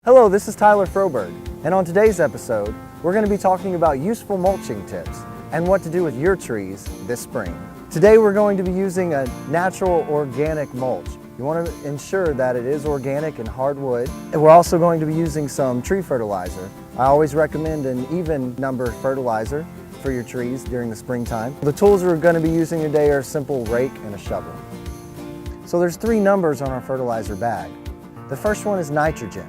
Hello, this is Tyler Froberg, and on today's episode, we're going to be talking about useful mulching tips and what to do with your trees this spring. Today we're going to be using a natural organic mulch. You want to ensure that it is organic and hardwood. And we're also going to be using some tree fertilizer. I always recommend an even number fertilizer for your trees during the springtime. The tools we're going to be using today are a simple rake and a shovel. So there's 3 numbers on our fertilizer bag. The first one is nitrogen.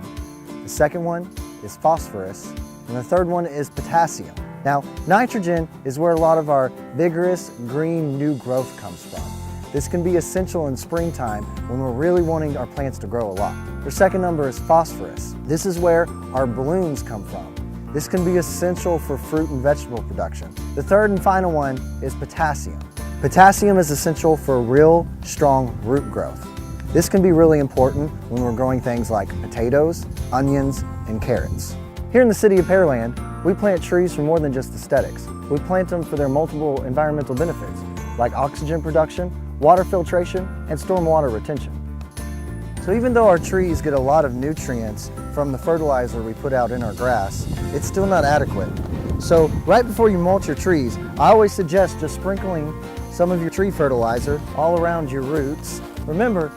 The second one is phosphorus, and the third one is potassium. Now, nitrogen is where a lot of our vigorous green new growth comes from. This can be essential in springtime when we're really wanting our plants to grow a lot. The second number is phosphorus. This is where our blooms come from. This can be essential for fruit and vegetable production. The third and final one is potassium. Potassium is essential for real strong root growth. This can be really important when we're growing things like potatoes, onions, and carrots. Here in the city of Pearland, we plant trees for more than just aesthetics. We plant them for their multiple environmental benefits, like oxygen production, water filtration, and stormwater retention. So even though our trees get a lot of nutrients from the fertilizer we put out in our grass, it's still not adequate. So right before you mulch your trees, I always suggest just sprinkling some of your tree fertilizer all around your roots. Remember,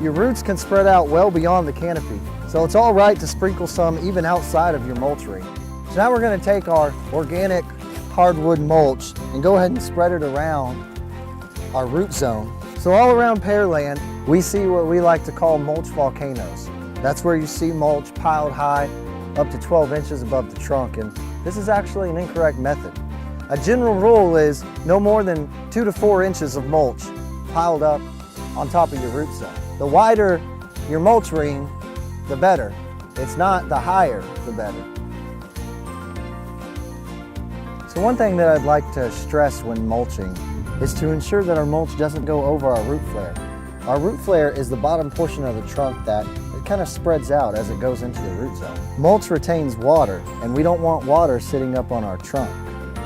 your roots can spread out well beyond the canopy, so it's all right to sprinkle some even outside of your mulch ring. So now we're going to take our organic hardwood mulch and go ahead and spread it around our root zone. So all around Pearland, we see what we like to call mulch volcanoes. That's where you see mulch piled high up to 12 inches above the trunk, and this is actually an incorrect method. A general rule is no more than 2 to 4 inches of mulch piled up on top of your root zone. The wider your mulch ring, the better. It's not the higher, the better. So one thing that I'd like to stress when mulching is to ensure that our mulch doesn't go over our root flare. Our root flare is the bottom portion of the trunk that it kind of spreads out as it goes into the root zone. Mulch retains water, and we don't want water sitting up on our trunk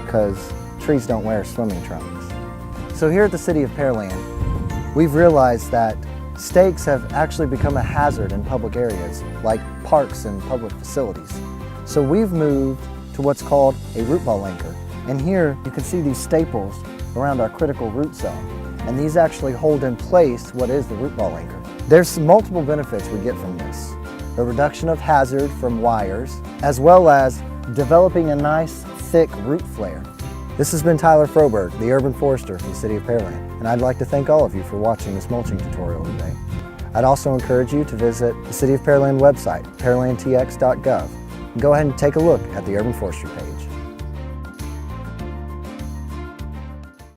because trees don't wear swimming trunks. So here at the city of Pearland, we've realized that stakes have actually become a hazard in public areas like parks and public facilities. So we've moved to what's called a root ball anchor. And here you can see these staples around our critical root zone. And these actually hold in place what is the root ball anchor. There's multiple benefits we get from this. The reduction of hazard from wires, as well as developing a nice thick root flare. This has been Tyler Froberg, the Urban Forester for the City of Pearland, and I'd like to thank all of you for watching this mulching tutorial today. I'd also encourage you to visit the City of Pearland website, pearlandtx.gov, and go ahead and take a look at the Urban Forestry page.